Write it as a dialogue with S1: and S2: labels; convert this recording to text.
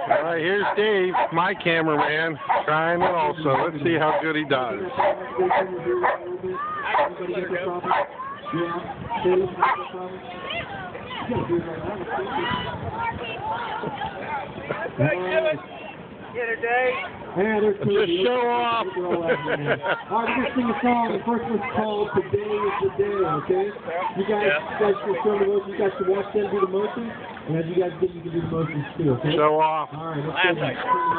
S1: All right, here's Dave, my cameraman, trying it also. Let's see how good he does.
S2: Get her, Dave.
S1: Just show off.
S3: All right, we're going to sing a song. The first one's called Today is the Day, okay? You guys can show the motion. You guys can watch them do the motion. And as you guys get, you can do the motions too, okay?
S1: Show off.
S3: All right, let's go.